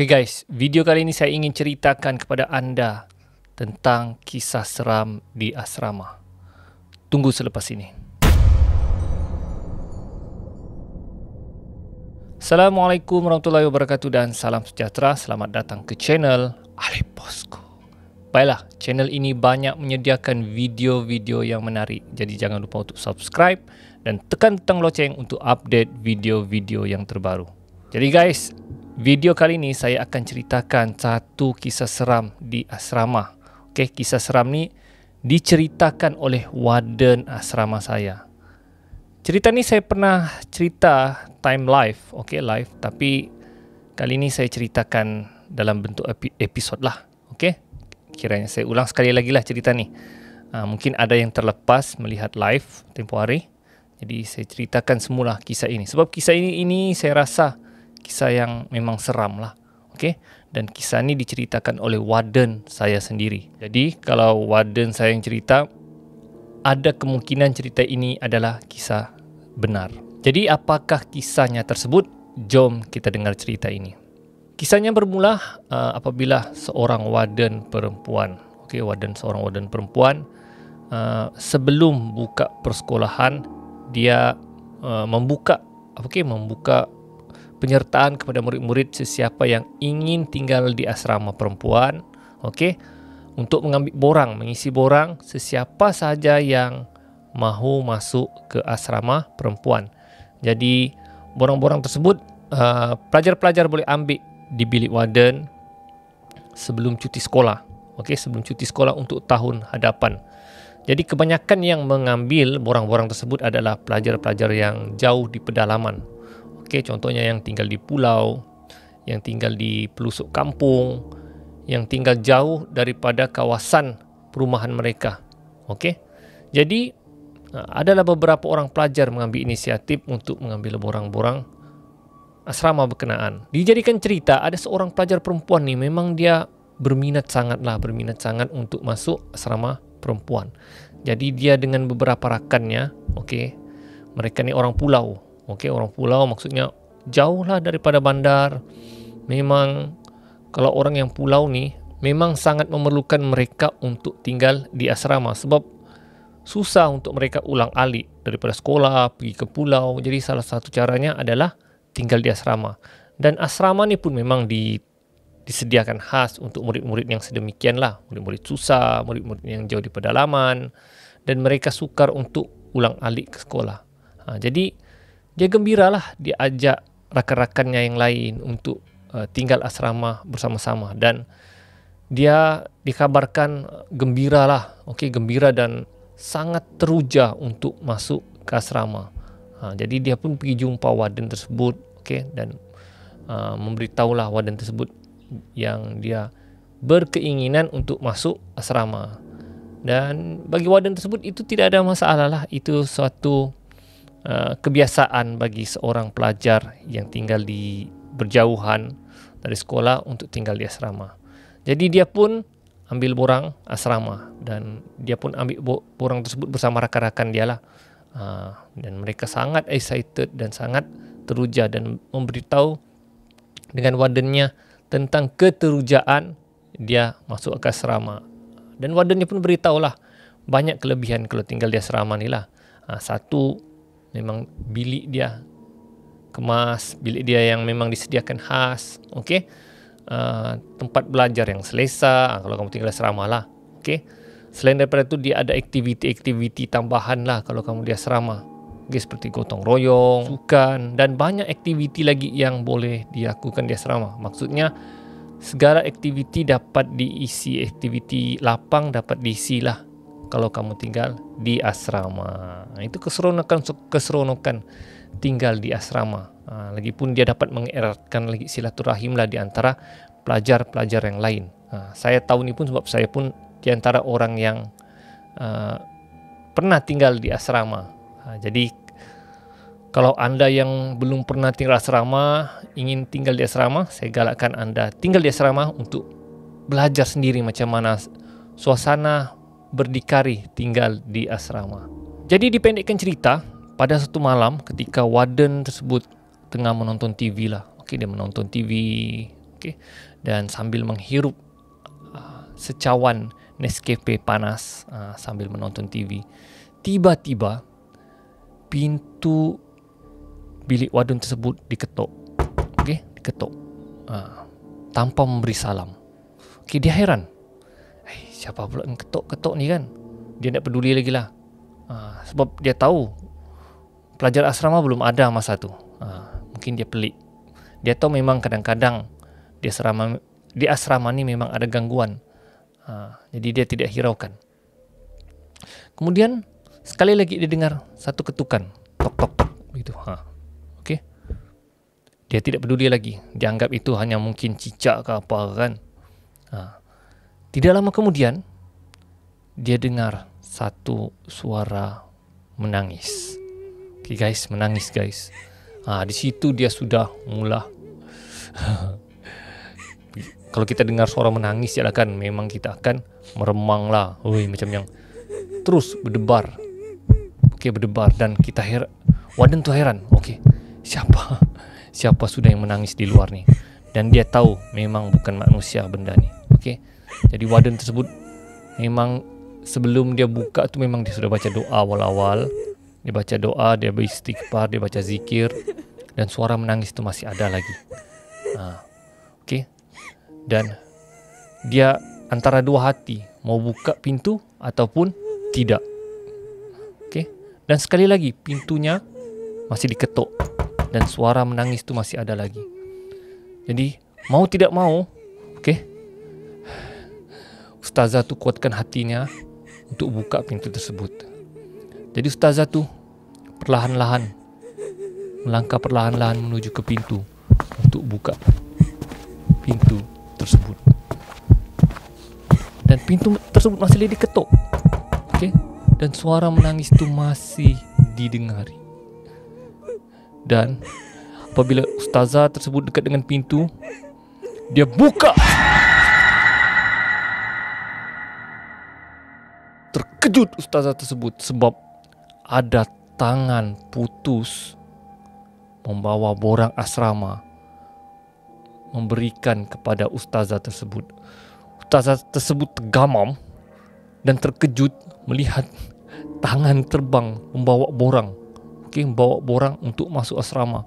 Oke guys, video kali ini saya ingin ceritakan kepada anda tentang kisah seram di asrama. Tunggu selepas ini. Assalamualaikum warahmatullahi wabarakatuh dan salam sejahtera. Selamat datang ke channel Alif Bosku. Baiklah, channel ini banyak menyediakan video-video yang menarik. Jadi jangan lupa untuk subscribe dan tekan butang loceng untuk update video-video yang terbaru. Jadi guys, video kali ini saya akan ceritakan satu kisah seram di asrama. Okey, kisah seram ni diceritakan oleh warden asrama saya. Cerita ni saya pernah cerita time live, okey live, tapi kali ini saya ceritakan dalam bentuk episod lah. Okey, kiranya saya ulang sekali lagi lah cerita ni. Mungkin ada yang terlepas melihat live tempoh hari. Jadi saya ceritakan semula kisah ini. Sebab kisah ini saya rasa kisah yang memang seram lah. Okay? Dan kisah ini diceritakan oleh warden saya sendiri. Jadi kalau warden saya yang cerita, ada kemungkinan cerita ini adalah kisah benar. Jadi apakah kisahnya tersebut? Jom kita dengar cerita ini. Kisahnya bermula apabila seorang warden perempuan, seorang warden perempuan sebelum buka persekolahan, dia membuka penyertaan kepada murid-murid sesiapa yang ingin tinggal di asrama perempuan, untuk mengambil borang, mengisi borang sesiapa sahaja yang mahu masuk ke asrama perempuan. Jadi borang-borang tersebut pelajar-pelajar boleh ambil di bilik warden sebelum cuti sekolah, sebelum cuti sekolah untuk tahun hadapan. Jadi kebanyakan yang mengambil borang-borang tersebut adalah pelajar-pelajar yang jauh di pedalaman. Contohnya yang tinggal di pulau, yang tinggal di pelosok kampung, yang tinggal jauh daripada kawasan perumahan mereka. Jadi adalah beberapa orang pelajar mengambil inisiatif untuk mengambil borang-borang asrama berkenaan. Dijadikan cerita, ada seorang pelajar perempuan ni memang dia berminat sangat untuk masuk asrama perempuan. Jadi dia dengan beberapa rakannya, mereka ni orang pulau. Orang pulau maksudnya jauh lah daripada bandar. Memang kalau orang yang pulau ni memang sangat memerlukan mereka untuk tinggal di asrama. Sebab susah untuk mereka ulang alik daripada sekolah pergi ke pulau. Jadi salah satu caranya adalah tinggal di asrama. Dan asrama ni pun memang disediakan khas untuk murid-murid yang sedemikian lah. Murid-murid susah, murid-murid yang jauh di pedalaman. Dan mereka sukar untuk ulang alik ke sekolah. Jadi dia gembiralah dia ajak rakan-rakannya yang lain untuk tinggal asrama bersama-sama, dan dia dikabarkan gembira dan sangat teruja untuk masuk ke asrama. Jadi dia pun pergi jumpa warden tersebut, dan memberitahulah warden tersebut yang dia berkeinginan untuk masuk asrama. Dan bagi warden tersebut itu tidak ada masalah lah, itu suatu kebiasaan bagi seorang pelajar yang tinggal di berjauhan dari sekolah untuk tinggal di asrama. Jadi dia pun ambil borang asrama, dan dia pun ambil borang tersebut bersama rakan-rakan dia lah. Dan mereka sangat excited dan sangat teruja dan memberitahu dengan wardennya tentang keterujaan dia masuk ke asrama. Dan wardennya pun beritahulah banyak kelebihan kalau tinggal di asrama ni lah. Satu, memang bilik dia kemas, bilik dia yang memang disediakan khas, tempat belajar yang selesa kalau kamu tinggal asrama lah. Selain daripada itu, dia ada aktiviti-aktiviti tambahan lah kalau kamu di asrama, seperti gotong royong, sukan, dan banyak aktiviti lagi yang boleh dilakukan di asrama. Maksudnya segala aktiviti dapat diisi, aktiviti lapang dapat diisi lah kalau kamu tinggal di asrama. Itu keseronokan tinggal di asrama. Lagipun dia dapat mengeratkan lagi silaturahim lah di antara pelajar-pelajar yang lain. Saya tahu ni pun sebab saya pun di antara orang yang pernah tinggal di asrama. Jadi kalau anda yang belum pernah tinggal asrama, ingin tinggal di asrama, saya galakkan anda tinggal di asrama untuk belajar sendiri macam mana suasana berdikari tinggal di asrama. Jadi dipendekkan cerita, pada satu malam ketika warden tersebut tengah menonton TV lah. Dia menonton TV Okay? Dan sambil menghirup secawan Nescafe panas sambil menonton TV, tiba-tiba pintu bilik wadon tersebut diketuk. Okay? Diketuk tanpa memberi salam. Okay, dia heran. Siapa pula yang ketuk-ketuk ni kan? Dia tak peduli lagi lah. Sebab dia tahu pelajar asrama belum ada masa tu. Mungkin dia pelik. Dia tahu memang kadang-kadang di asrama ni memang ada gangguan. Jadi dia tidak hiraukan. Kemudian sekali lagi dia dengar satu ketukan. Tok tok tok begitu. Okey. Dia tidak peduli lagi. Dia anggap itu hanya mungkin cicak ke apa kan. Tidak lama kemudian dia dengar satu suara menangis. Okay guys, menangis guys. Di situ dia sudah mula. Kalau kita dengar suara menangis ya kan, memang kita akan meremang lah. Macam yang terus berdebar. Okey, berdebar dan kita Warden tu heran. Okey, siapa sudah yang menangis di luar ni? Dan dia tahu memang bukan manusia benda ni. Okey. Jadi Warden tersebut memang sebelum dia buka tu memang dia sudah baca doa awal-awal. Dia baca doa, dia beristighfar, dia baca zikir, dan suara menangis itu masih ada lagi. Okey. Dan dia antara dua hati, mau buka pintu ataupun tidak. Okey. Dan sekali lagi pintunya masih diketuk dan suara menangis itu masih ada lagi. Jadi mau tidak mau, okey, ustazah tu kuatkan hatinya untuk buka pintu tersebut. Jadi ustazah tu perlahan-lahan melangkah perlahan-lahan menuju ke pintu untuk buka pintu tersebut. Dan pintu tersebut masih diketuk. Okey? Dan suara menangis itu masih didengari. Dan apabila ustazah tersebut dekat dengan pintu, dia buka. Terkejut ustazah tersebut sebab ada tangan putus membawa borang asrama memberikan kepada ustazah tersebut. Ustazah tersebut tergamam dan terkejut melihat tangan terbang membawa borang. Okey, membawa borang untuk masuk asrama.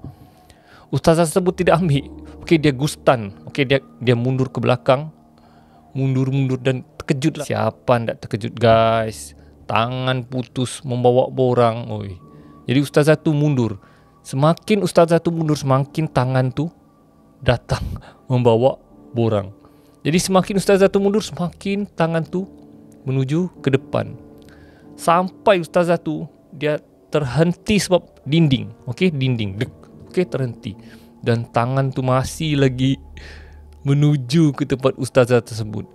Ustazah tersebut tidak ambil. Okey, dia gustan. Okey, dia mundur ke belakang. Mundur dan terkejutlah. Siapa tidak terkejut guys? Tangan putus membawa borang. Jadi ustazah tu mundur. Semakin ustazah tu mundur, semakin tangan tu datang membawa borang. Jadi semakin ustazah tu mundur, semakin tangan tu menuju ke depan. Sampai ustazah tu dia terhenti sebab dinding. Okey, dinding. Okey, terhenti. Dan tangan tu masih lagi menuju ke tempat ustazah tersebut.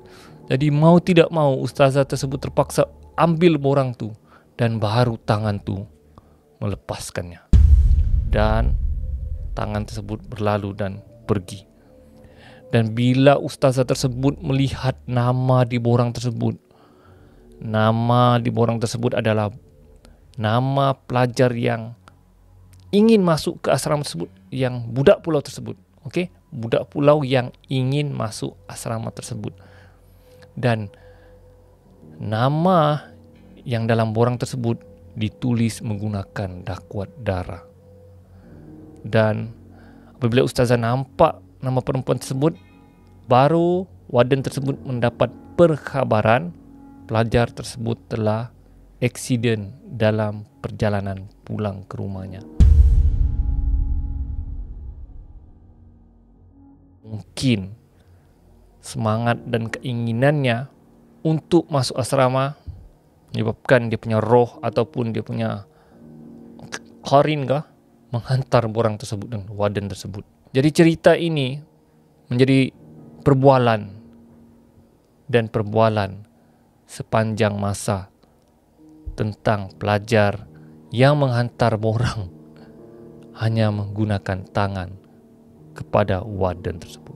Jadi mau tidak mau ustazah tersebut terpaksa ambil borang tu dan baru tangan tu melepaskannya. Dan tangan tersebut berlalu dan pergi. Dan bila ustazah tersebut melihat nama di borang tersebut, nama di borang tersebut adalah nama pelajar yang ingin masuk ke asrama tersebut, yang budak pulau tersebut. Okey, budak pulau yang ingin masuk asrama tersebut. Dan nama yang dalam borang tersebut ditulis menggunakan dakwat darah. Dan apabila ustazah nampak nama perempuan tersebut, baru warden tersebut mendapat perkhabaran pelajar tersebut telah aksiden dalam perjalanan pulang ke rumahnya. Mungkin semangat dan keinginannya untuk masuk asrama menyebabkan dia punya roh ataupun dia punya qarin kah menghantar borang tersebut dan warden tersebut. Jadi cerita ini menjadi perbualan sepanjang masa tentang pelajar yang menghantar borang hanya menggunakan tangan kepada warden tersebut.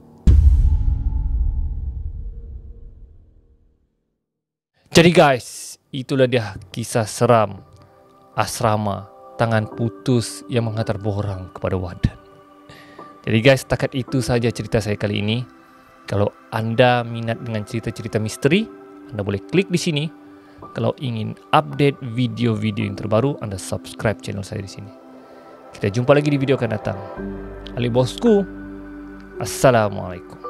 Jadi guys, itulah dia kisah seram asrama tangan putus yang menghantar borang kepada warden. Jadi guys, setakat itu saja cerita saya kali ini. Kalau Anda minat dengan cerita-cerita misteri, Anda boleh klik di sini. Kalau ingin update video-video yang terbaru, Anda subscribe channel saya di sini. Kita jumpa lagi di video akan datang. Ali bosku, Assalamualaikum.